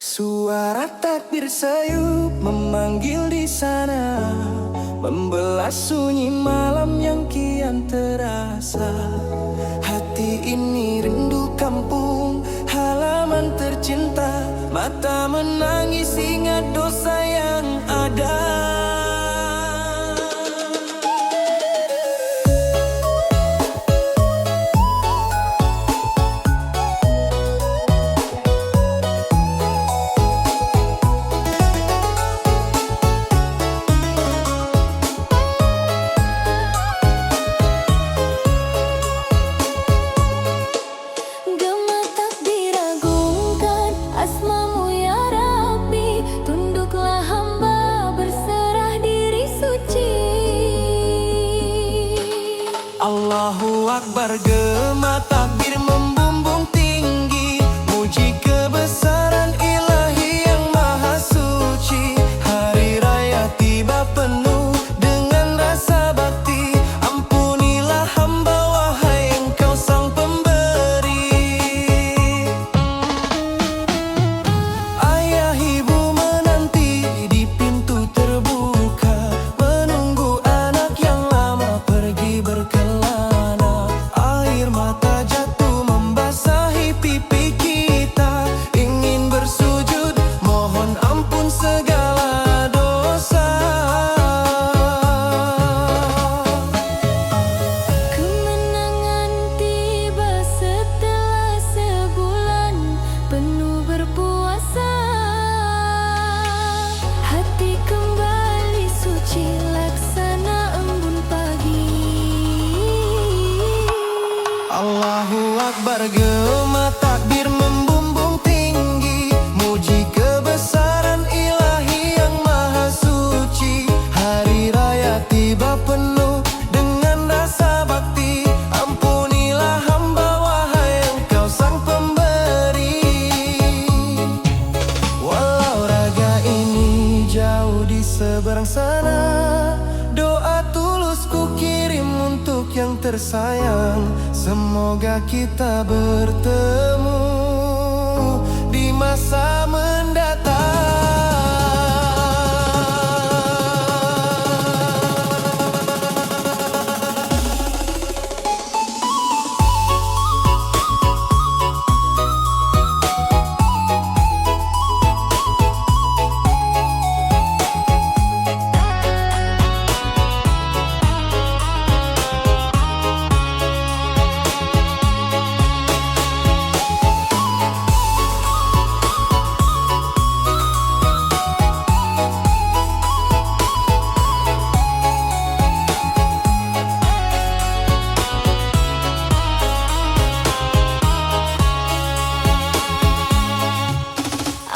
Suara takbir sayup memanggil di sana, membelah sunyi malam yang kian terasa. Hati ini rindu kampung, halaman tercinta. Mata menangis ingat dosa yang ada. Allahu Akbar, gema takbir membumbung tinggi, muji kebesaran ilahi yang maha suci. Hari raya tiba penuh dengan rasa bakti, ampunilah hamba wahai Engkau sang pemberi. Ayah ibu menanti di pintu terbuka, menunggu anak yang lama pergi berkelana. Air mata jatuh membasahi pipi kita, ingin bersujud mohon ampun segala dosa. Kemenangan tiba setelah sebulan penuh berpuasa. Hati kembali suci laksana embun pagi. Allahu Akbar, gema takbir membumbung tinggi, muji kebesaran ilahi yang maha suci. Hari raya tiba penuh dengan rasa bakti, ampunilah hamba wahai Engkau sang pemberi. Walau raga ini jauh di seberang sana, doa tulus ku kirim untuk yang tersayang. Semoga kita bertemu di masa mendatang.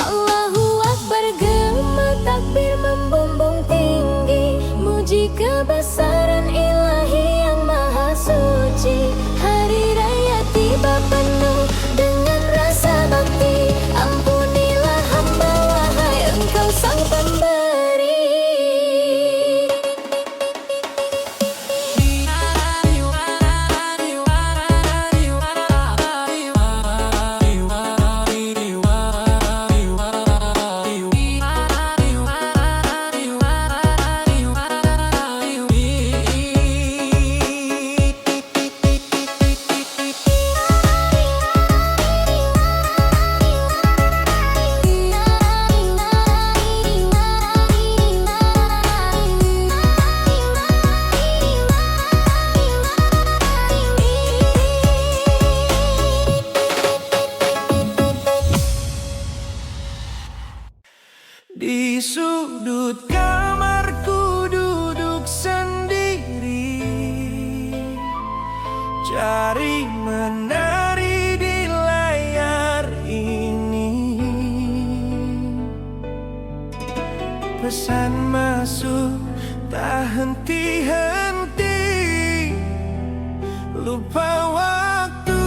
Allahu Akbar, gema takbir membumbung tinggi, muji kebesaran ilahi yang maha suci. Hari raya tiba penuh dengan rasa bakti, ampunilah hamba wahai Engkau sang pemberi. Di sudut kamarku duduk sendiri, cari menari di layar ini. Pesan masuk tak henti-henti, lupa waktu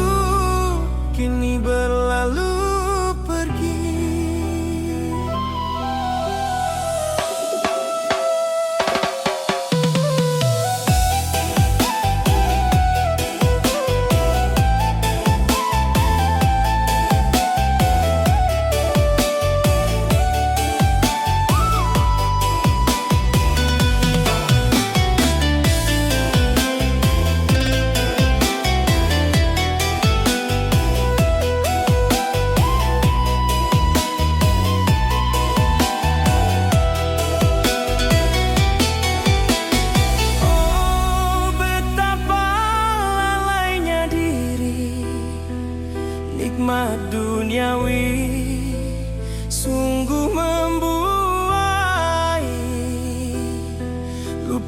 kini berlalu pergi.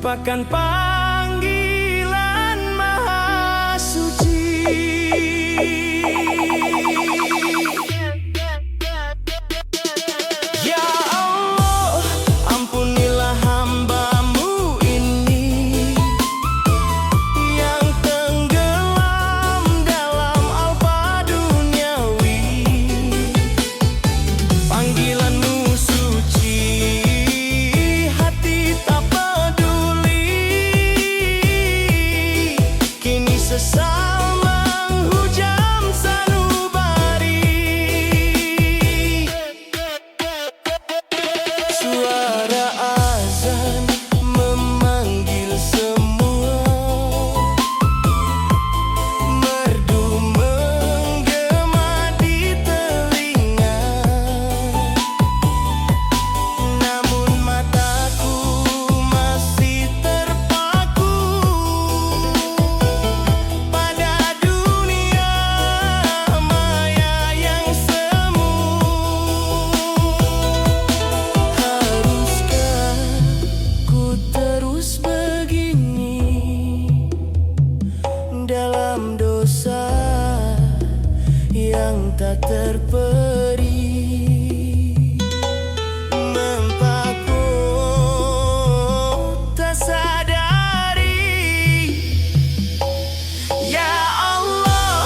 merupakan panggilan Maha Suci. Ya Allah, ampunilah hamba-Mu ini yang tenggelam dalam alpa duniawi. Panggilan-Mu suci, hati tak peduli. Kini sesal menghujam sanubari. Suara azan memanggil semua, merdu menggema di telinga. Namun mataku masih terpaku pada dunia maya yang semu. Haruskah ku terus begini dalam dosa yang tak terperi? Mengapa tak sadari? Ya Allah,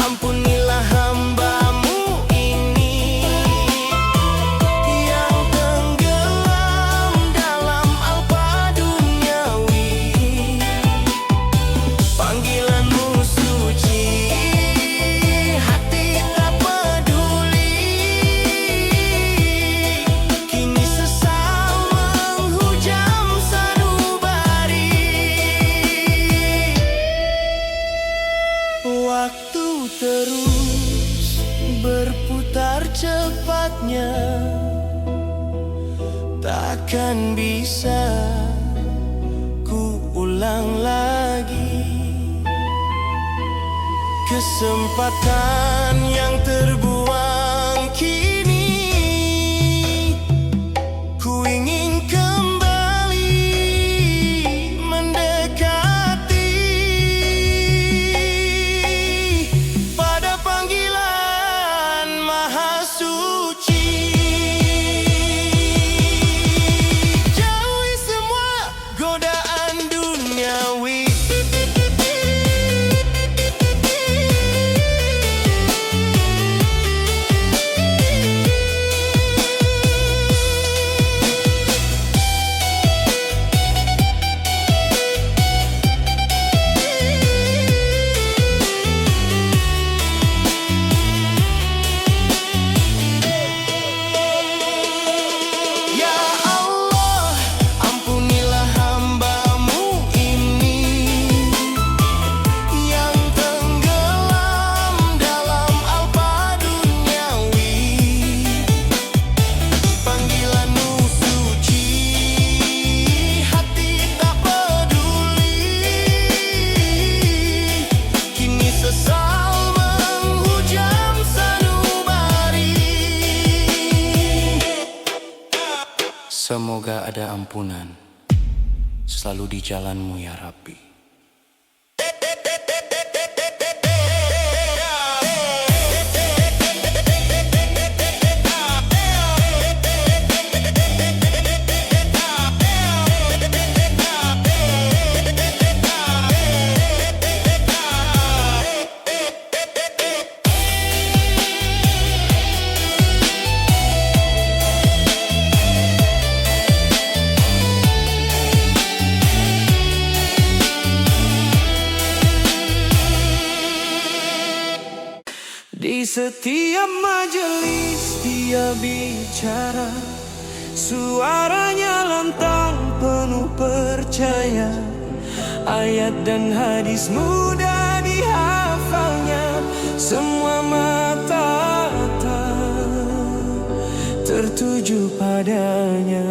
ampunilah hamba-Mu ini yang tenggelam dalam alpa duniawi. Panggilan-Mu suci, hati tak peduli. Kini sesal menghujam sanubari. Waktu terus berputar cepatnya, takkan bisa ku ulang lagi. Kesempatan yang terbuang kini, ku ingin kembali mendekati pada panggilan Maha Suci. Jauhi semua godaan duniawi. Ya Allah, ampunilah hamba-Mu ini yang tenggelam dalam alpa duniawi. Panggilan-Mu suci, hati tak peduli. Kini sesal menghujam sanubari. Semoga ada ampunan selalu di jalan-Mu ya Rabbi. Di setiap majelis dia bicara, suaranya lantang penuh percaya. Ayat dan hadis mudah dihafalnya, semua mata tertuju padanya.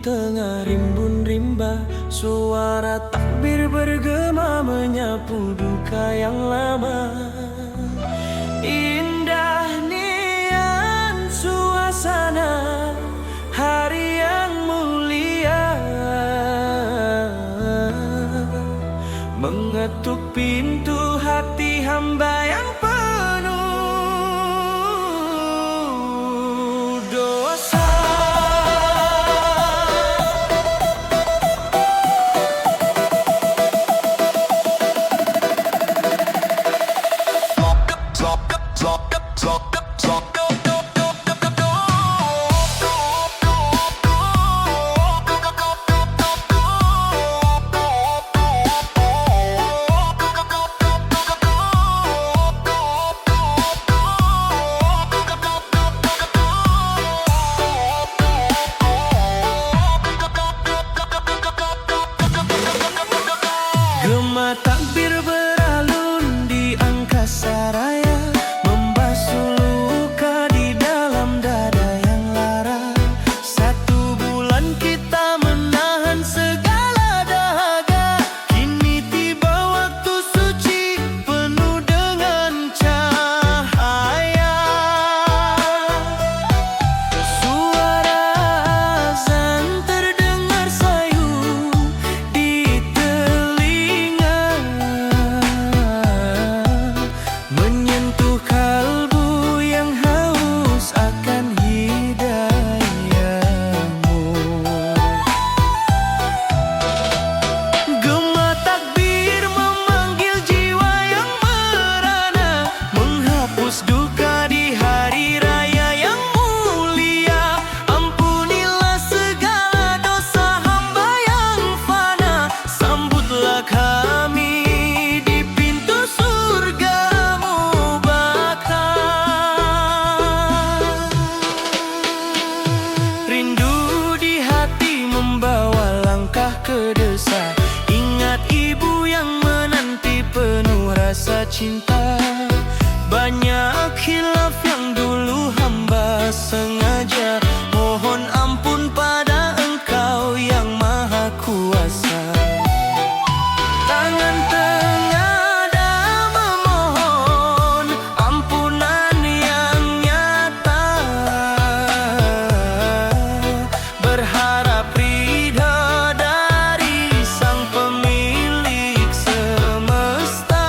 tengah rimbun rimba, suara takbir bergema menyapu duka yang lama. Indah nian suasana hari yang mulia, mengetuk pintu hati hamba yang penuh dosa. Gema takbir beralun di angkasa raya, membasuh luka di dalam dada yang lara. 1 bulan kita menahan segala dahaga, kini tiba waktu suci penuh dengan cahaya. Suara azan terdengar sayu di telinga, menyentuh kalbu yang haus akan hidayahmu. Gema takbir memanggil jiwa yang merana, menghapus duka di hari raya yang mulia. Ampunilah segala dosa hamba yang fana, sambutlah kami di pintu surgamu bakar. Rindu di hati membawa langkah ke desa, ingat ibu yang menanti penuh rasa cinta. Banyak khilaf yang dulu hamba sengaja, mohon ampun pada Engkau yang Maha Kuasa. Tangan tengada memohon ampunan yang nyata, berharap ridha dari Sang Pemilik semesta.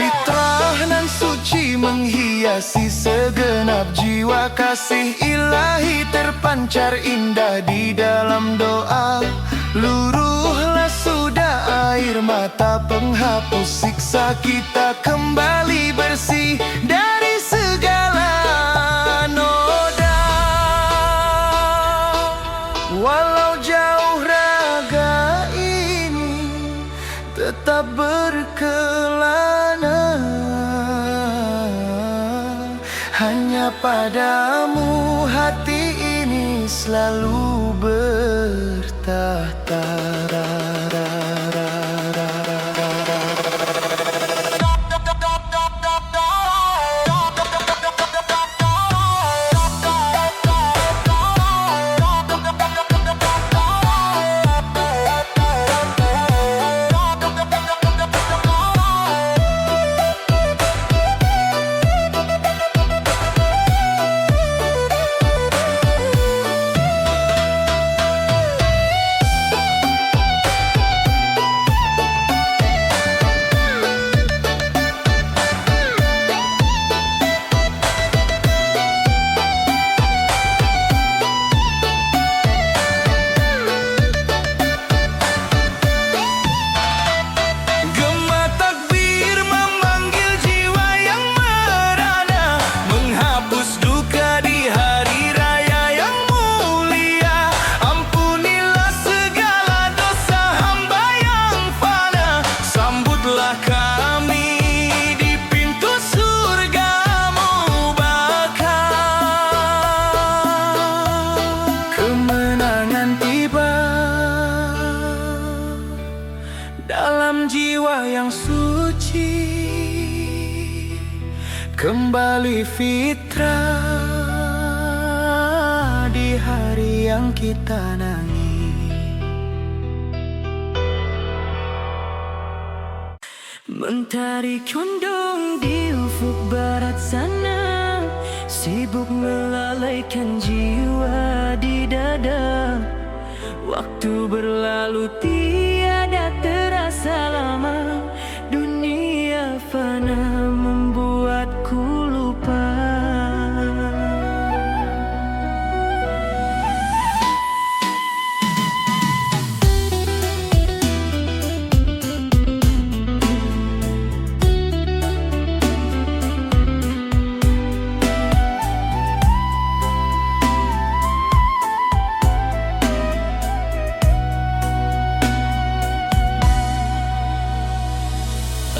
Fitrah nan suci menghiasi segenap jiwa, kasih ilahi terpancar indah di dalam doa. Luruhlah sudah air mata penghapus siksa, kita kembali bersih dari segala noda. Walau jauh raga ini tetap berkelana, hanya padamu hati ini selalu bertahta. kembali fitrah di hari yang kita nangis. Mentari condong di ufuk barat sana, sibuk melalaikan jiwa di dada. Waktu berlalu tiada terasa lama, dunia fana membuatku lupa.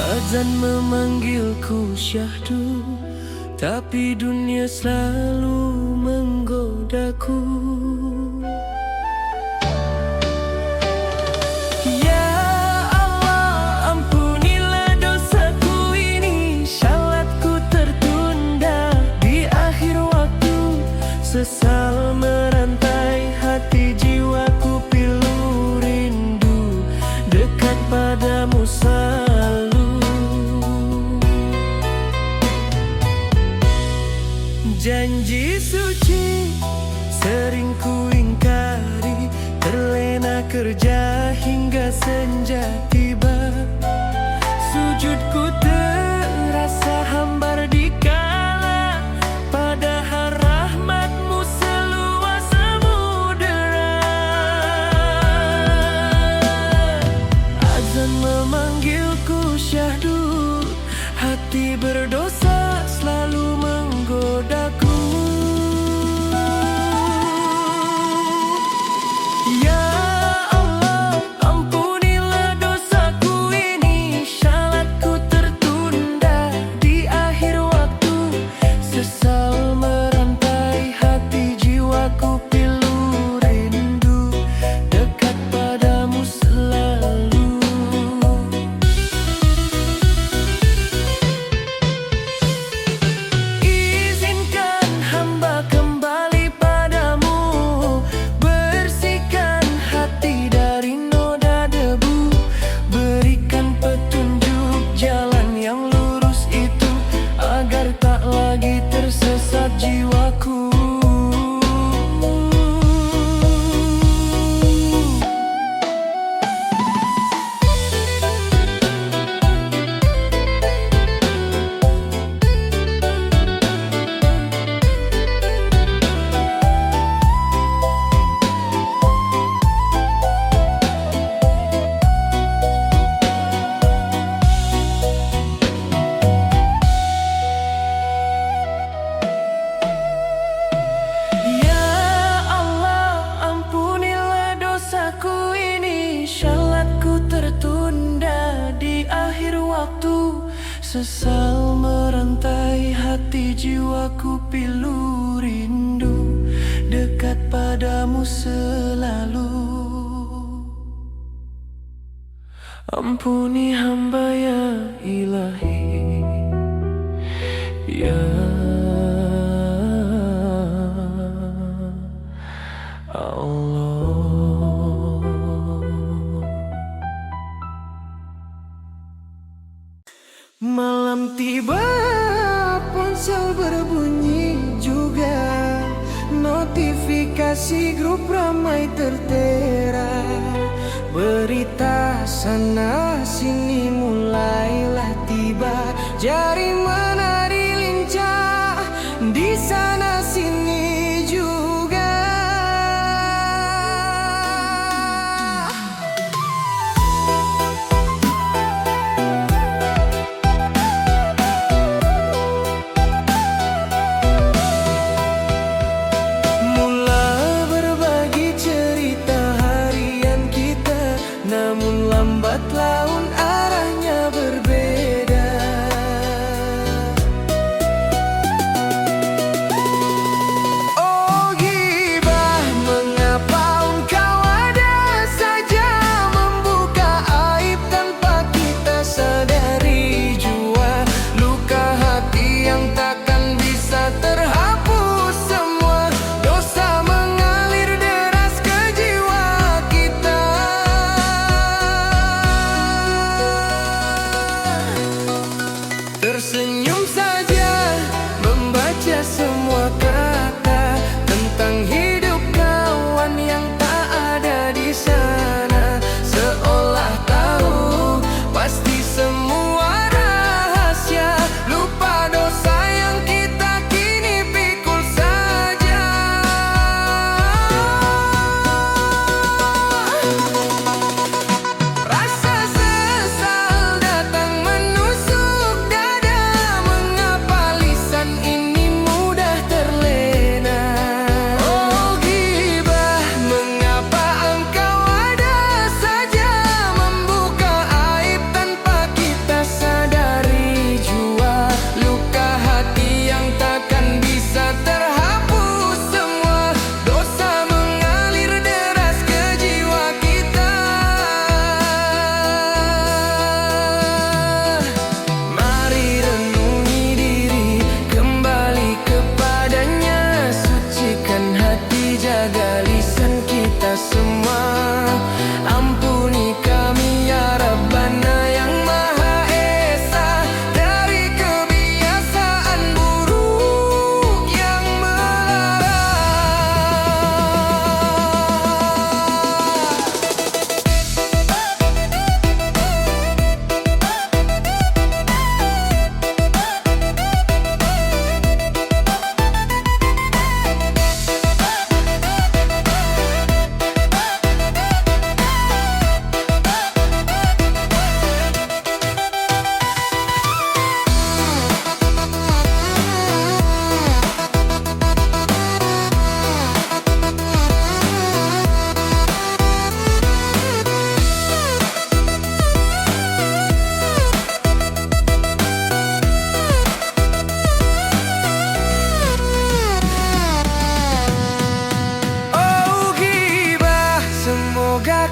Azan memanggilku syahdu, tapi dunia selalu menggodaku. Ya Allah, ampunilah dosaku ini, syalatku tertunda di akhir waktu. Sesal merantai hati jiwaku, pilu rindu dekat padamu selalu. Janji suci sering ku ingkari, terlena kerja hingga senja tiba. Sujudku terasa hambar dikala, padahal rahmatmu seluas samudera. Azan memanggilku syahdu, hati berdosa selalu menggodaku. Ya Allah, ampunilah dosaku ini, syalatku tertunda di akhir waktu. Sesal merantai hati jiwaku, pilu rindu dekat padamu selalu. Izinkan hamba kembali padamu, bersihkan hati dari noda debu. Berikan petunjuk jalan yang lurus itu, agar tak lagi tersesat jiwaku. Ya Allah, ampunilah dosaku ini, syalatku tertunda di akhir waktu. Sesal merantai hati jiwaku, pilu rindu dekat padamu selalu. Ampuni hamba ya Ilahi, ya Allah. Malam tiba, ponsel berbunyi juga, notifikasi grup ramai tertera. Berita sana sini mulailah tiba, jari menari lincah di sana sini juga. Mula berbagi cerita harian kita, namun lambat laun arahnya berbeda.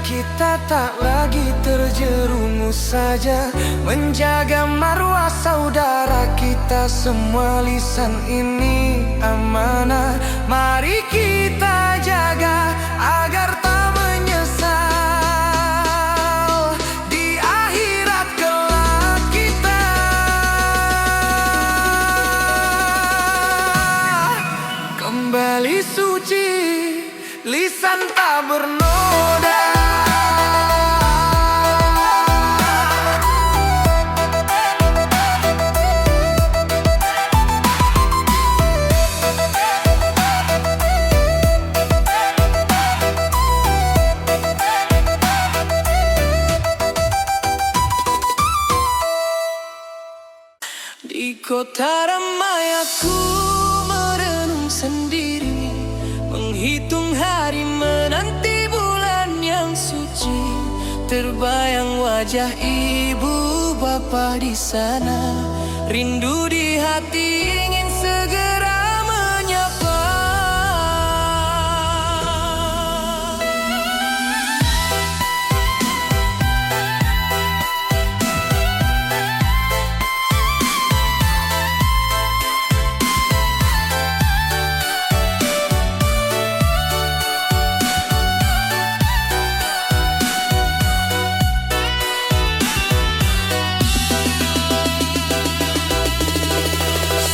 kita tak lagi terjerumus saja, menjaga marwah saudara kita semua. Lisan ini amanah, mari kita jaga agar tak menyesal di akhirat kelak kita. Kembali suci, lisan tak bernoda. Di kota ramai aku merenung sendiri, menghitung hari menanti bulan yang suci. Terbayang wajah ibu bapa di sana, rindu di hati ingin segera menyapa.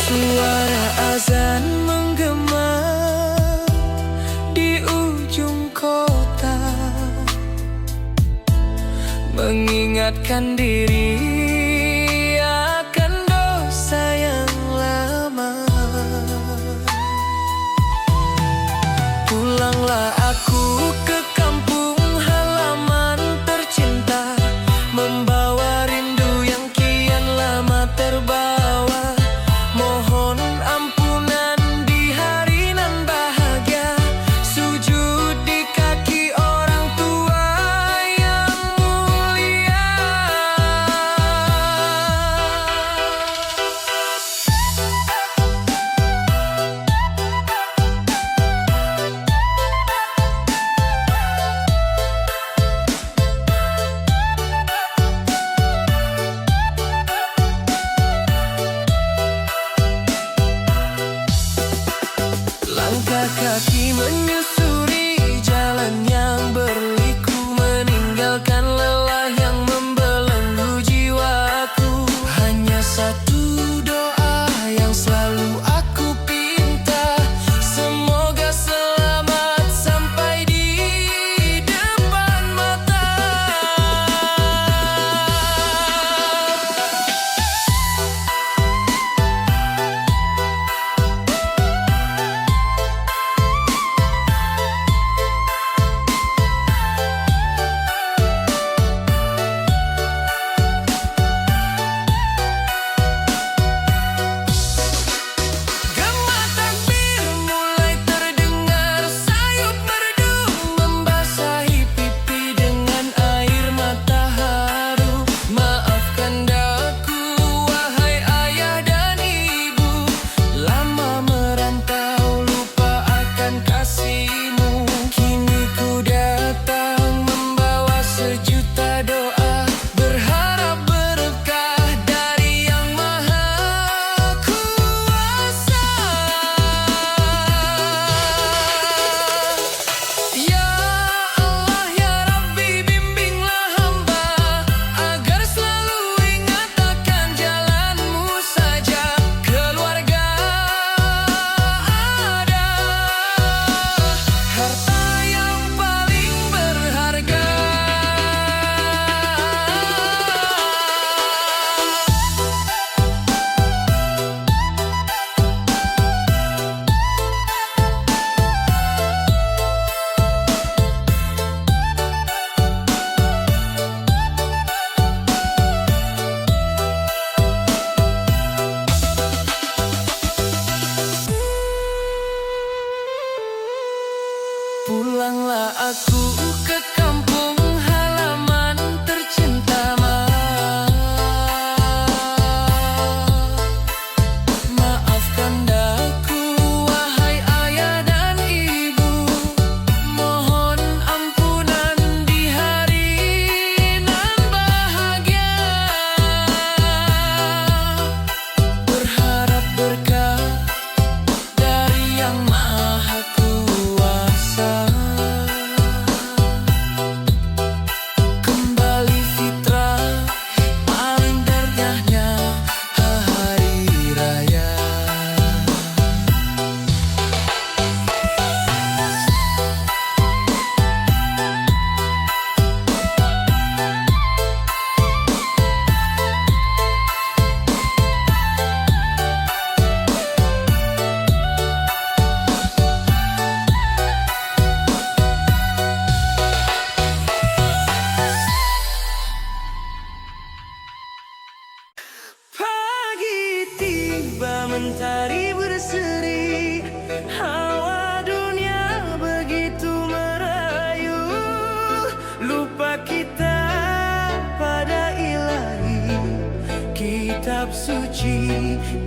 Suara azan menggema di ujung kota, mengingatkan diri akan dosa yang lama. Pulanglah aku ke kampung halaman tercinta, membawa rindu yang kian lama terbawa. Mohon ampunan di hari nan bahagia, sujud di kaki orang tua yang mulia. Langkah kaki menyusuri jalan yang berliku, meninggalkan lelah yang membelenggu jiwaku. Hanya satu doa yang selalu aku pinta, semoga selamat sampai di depan mata. Gema takbir mulai terdengar, sayup merdu membasahi pipi dengan air mata haru. Maafkan daku wahai ayah dan ibu, lama merantau lupa akan kasihmu. Kini ku datang membawa sejuta doa, berharap berkah dari Yang Maha Kuasa. Ya Allah ya Rabbi, bimbinglah hamba agar selalu ingat akan jalanmu saja. Keluarga ada, harta yang paling berharga. Pulanglah aku ke kampung halaman tercinta, maafkan daku wahai ayah dan ibu, mohon ampunan di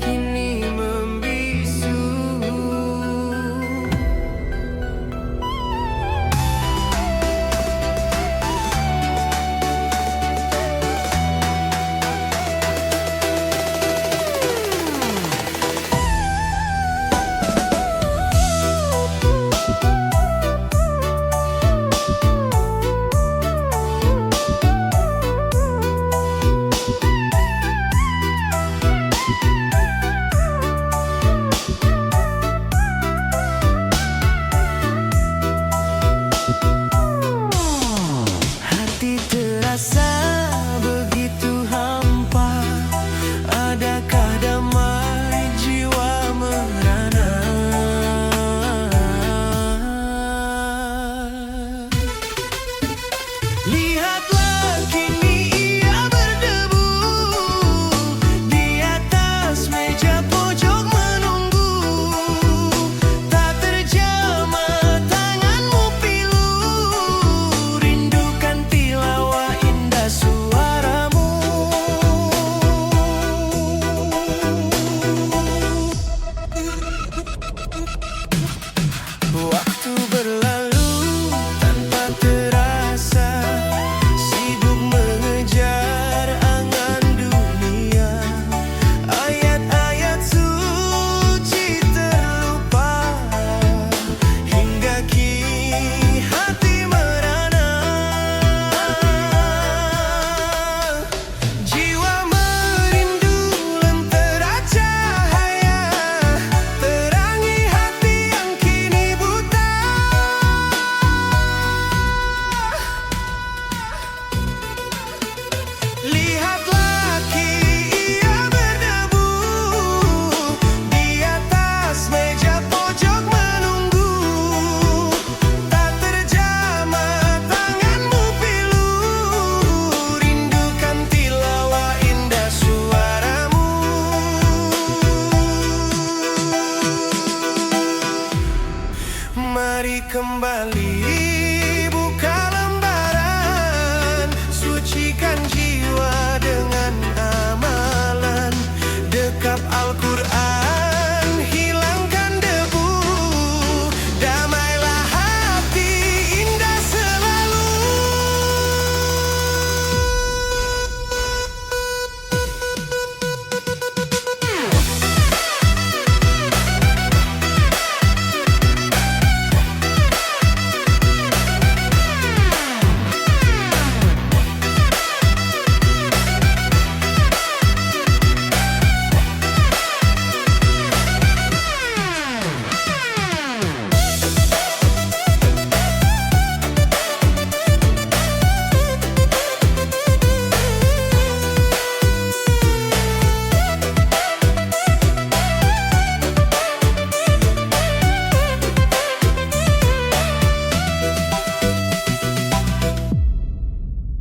kini membisu. Hati terasa begitu hampa. Adakah damai jiwa merana? Lihatlah kini ia berdebu di atas meja pojok menunggu. Tak terjamah tanganmu pilu, rindukan tilawah indah suaramu. Waktu berlalu tanpa terasa, sibuk mengejar angan dunia. Ayat-ayat suci terlupa, hingga kini hati merana. Jiwa merindu lentera cahaya, terangi hati yang kini buta. Lihatlah kini ia berdebu di atas meja pojok menunggu. Tak terjamah tanganmu pilu, rindukan tilawah indah suaramu. Mari kembali buka lembaran, sucikan jiwa dengan amalan. Dekap Al-Quran, hilangkan debu, damailah hati indah selalu.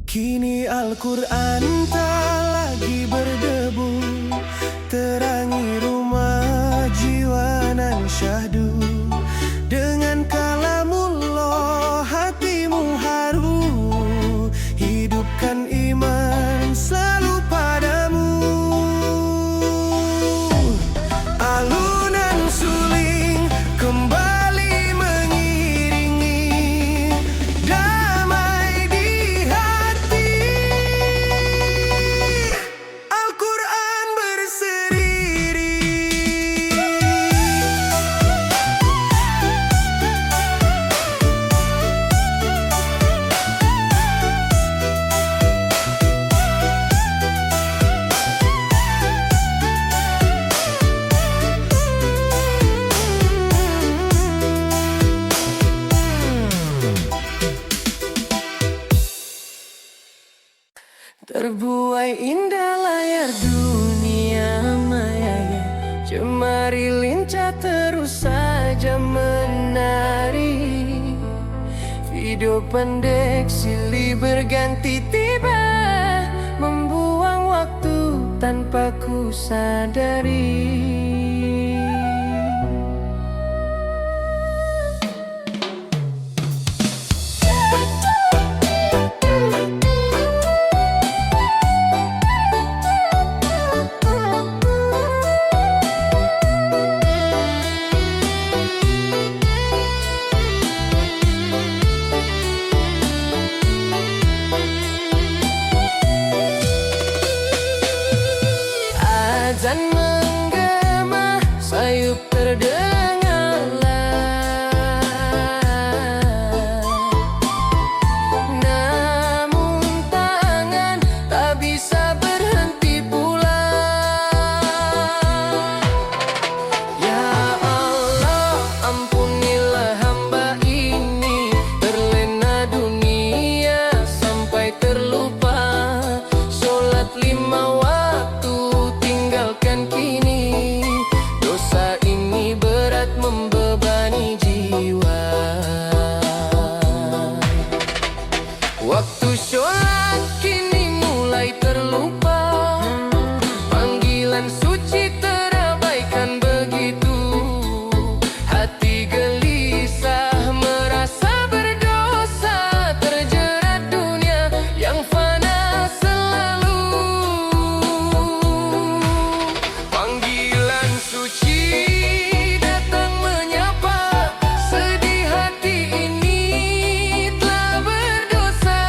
Kini Al-Quran tak lagi berdebu, terangi rumah jiwa nan syahdu. Dengan kalamullah hatimu haru, hidupkan iman selalu padamu. Alunan suling kembali mengiringi, damai di hati. Al-Quran berseri. Terbuai indah layar dunia maya, jemari lincah terus saja menari. Video pendek silih berganti tiba, membuang waktu tanpa ku sadari. sholat kini mulai terlupa, panggilan suci terabaikan begitu. Hati gelisah merasa berdosa, terjerat dunia yang fana selalu. Panggilan suci datang menyapa, sedih hati ini telah berdosa.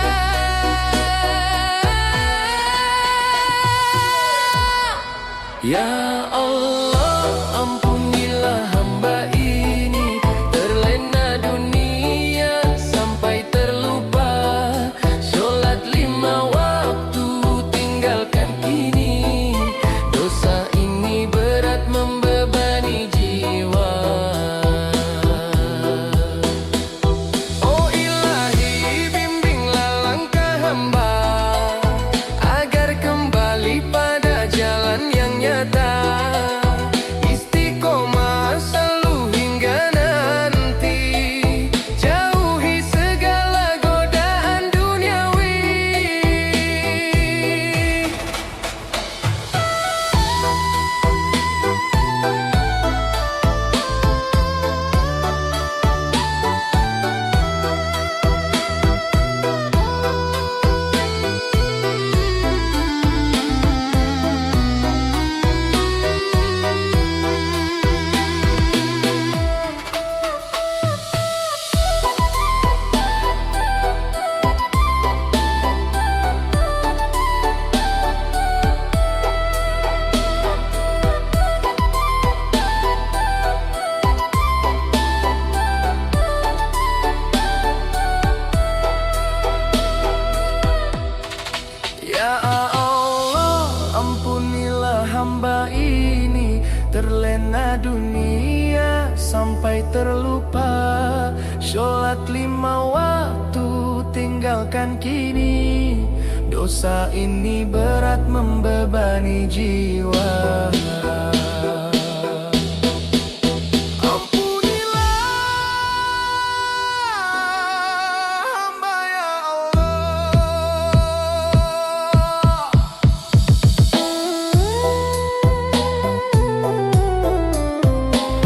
Ya Allah, ampunilah hamba ini, terlena dunia sampai terlupa. Sholat 5 waktu tinggalkan kini, dosa ini berat membebani jiwa. Oh Ilahi, bimbinglah langkah hamba agar kembali pada jalan yang nyata, istiqomah selalu hingga nanti, jauhi segala godaan duniawi. Ya Allah, ampunilah hamba ini, terlena dunia sampai terlupa. Sholat 5 waktu tinggalkan kini, dosa ini berat membebani jiwa.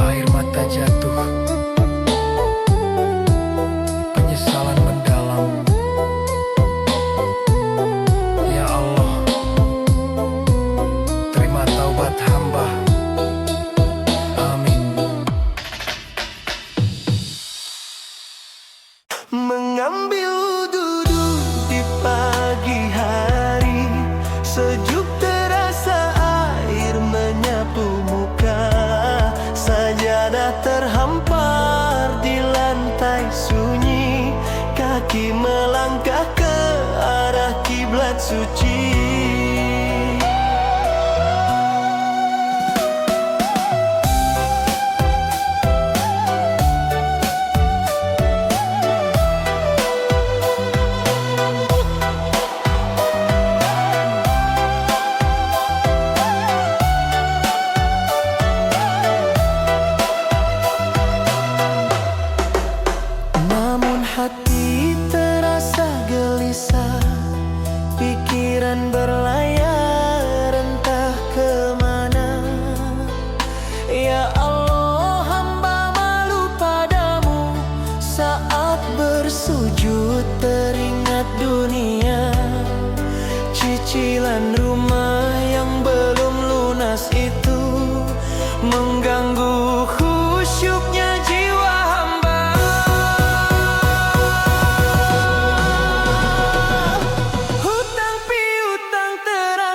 Air mata jatuh, penyesalan mendalam. Ya Allah, terima taubat hamba. Amin. Mengambil wudhu di pagi hari, sejuk terasa air menyapu muka. Sajadah terhampar di lantai sunyi, kaki melangkah ke arah kiblat suci. Namun hati terasa gelisah, pikiran berlayar entah kemana. Ya Allah, hamba malu padamu, saat bersujud teringat dunia. Cicilan rumah yang belum lunas itu mengganggu khusyuknya jiwa hamba. Hutang piutang terasa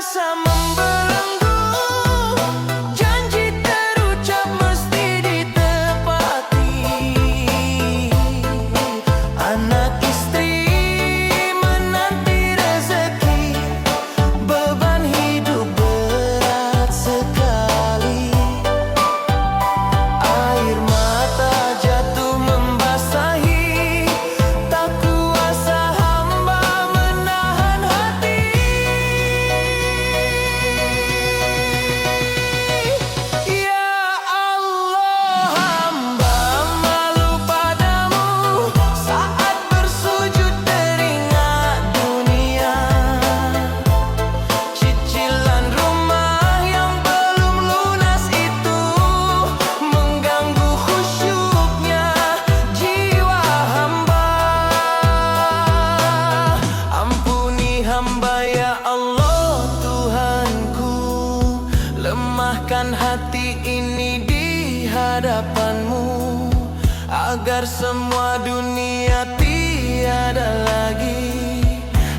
sadar semua dunia tiada lagi.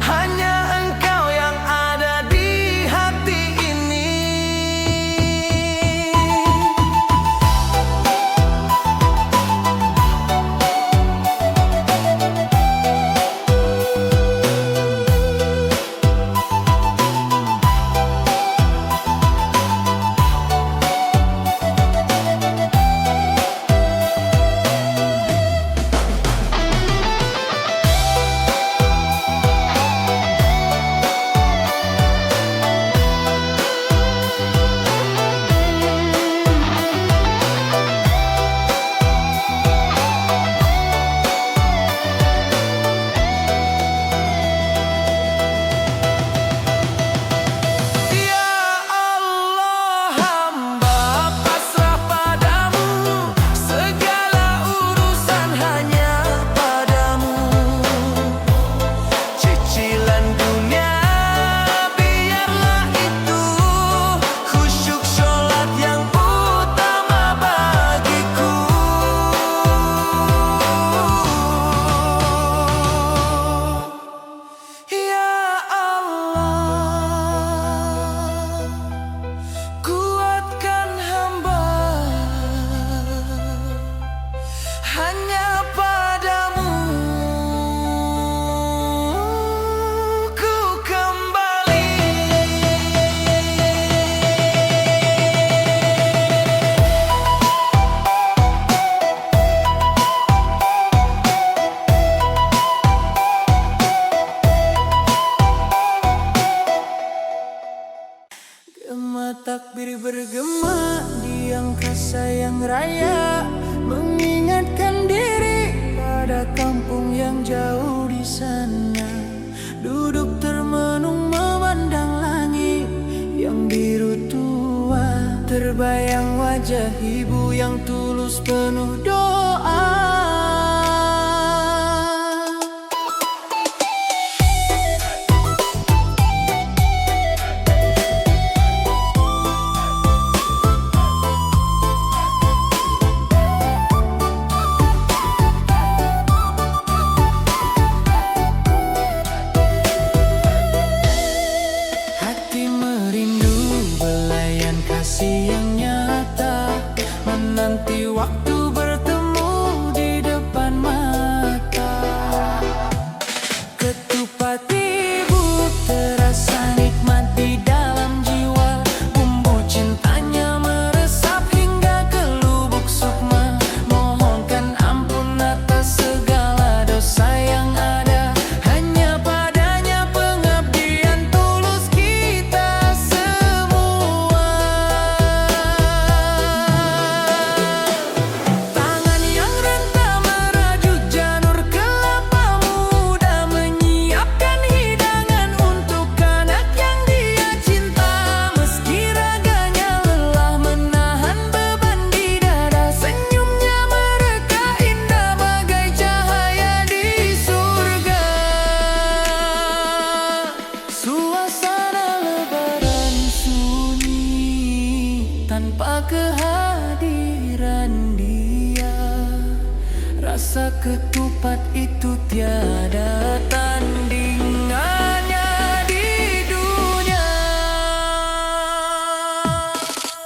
Hanya engkau yang ada di hati ini. Hanya padamu ku kembali. Gema takbir bergema di angkasa yang raya, mengingatkan diri pada kampung yang jauh di sana. Duduk termenung memandang langit yang biru tua, terbayang wajah ibu yang tulus penuh doa. Kasih yang nyata, menanti waktu bertemu di depan mata. Ketupat ibu terasa nikmat di dalam jiwa, bumbu cintanya meresap hingga ke lubuk sukma. Mohonkan ampun atas segala dosa yang ada, hanya padanya pengabdian tulus kita semua. Tangan yang rentah merajut janur kelapa muda, menyiapkan hidangan untuk anak yang dia cinta. Meski raganya lelah menahan beban di dada, senyumnya mereka indah bagai cahaya di surga. Suasana lebaran sunyi tanpa kehadiran dia. Rasa ketupat itu tiada tandingannya di dunia.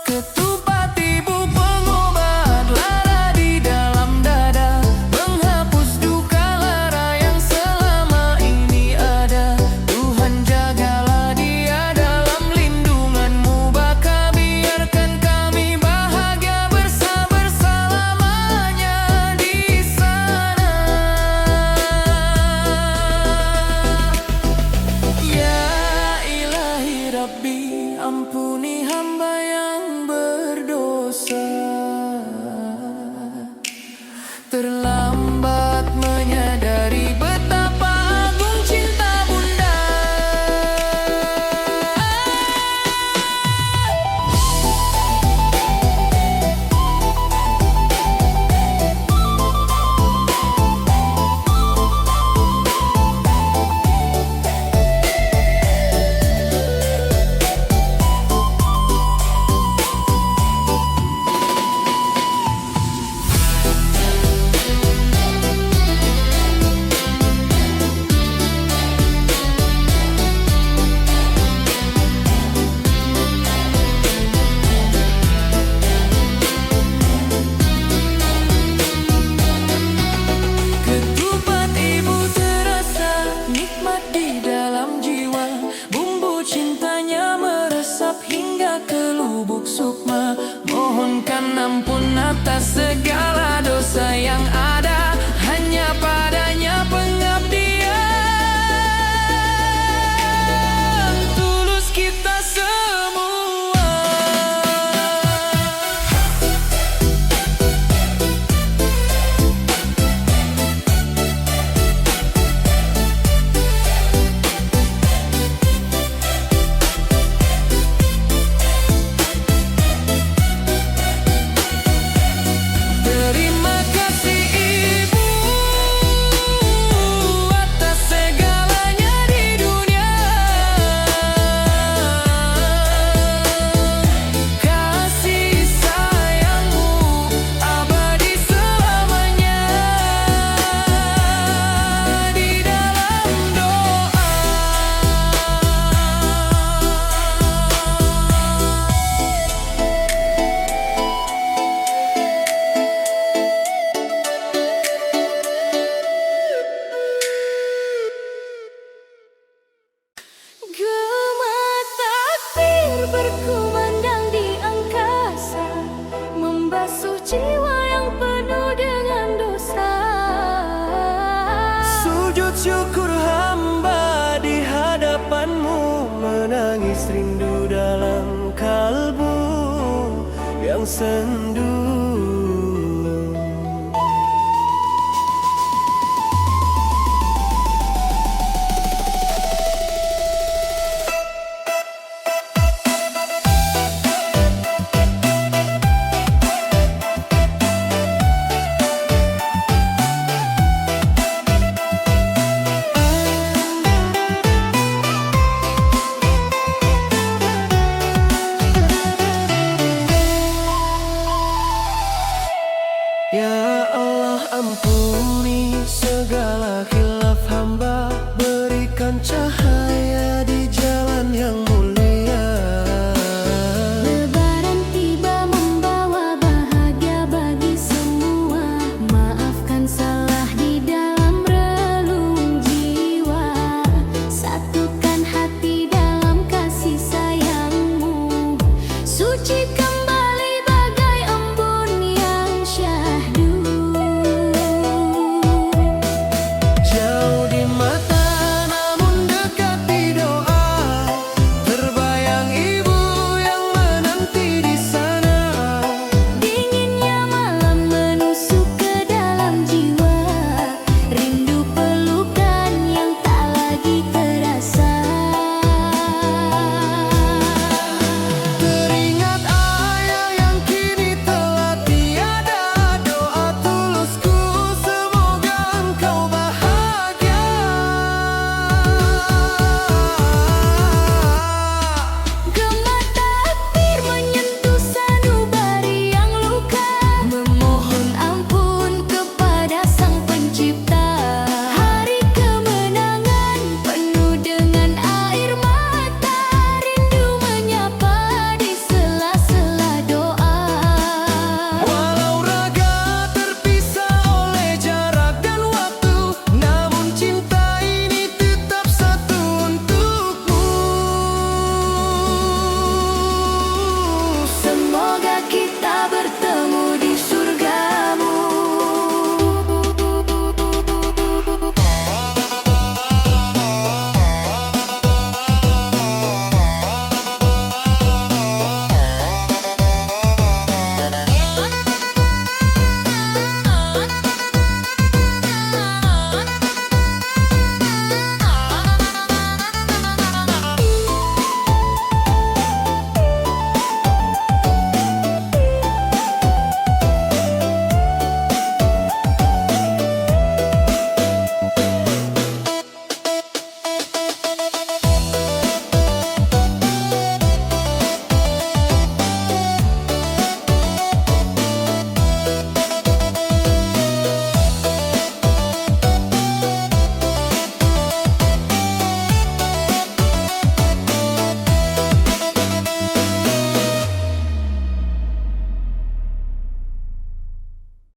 Ketupat ibu pengobat lara di dalam dada, menghapus duka lara yang selama ini ada. Tuhan jagalah dia dalam lindunganmu, Baka biarkan kami bahagia bersamanya di sana. rasa yang ada hanya padanya pengabdian tulus kita semua. Terima kasih Ibu atas segalanya di dunia. Kasih sayangmu abadi selamanya di dalam doa. Gema takbir berkumandang di angkasa, membasuh jiwa yang penuh dengan dosa. Sujud syukur hamba di hadapanmu, menangis rindu dalam kalbu yang sendu.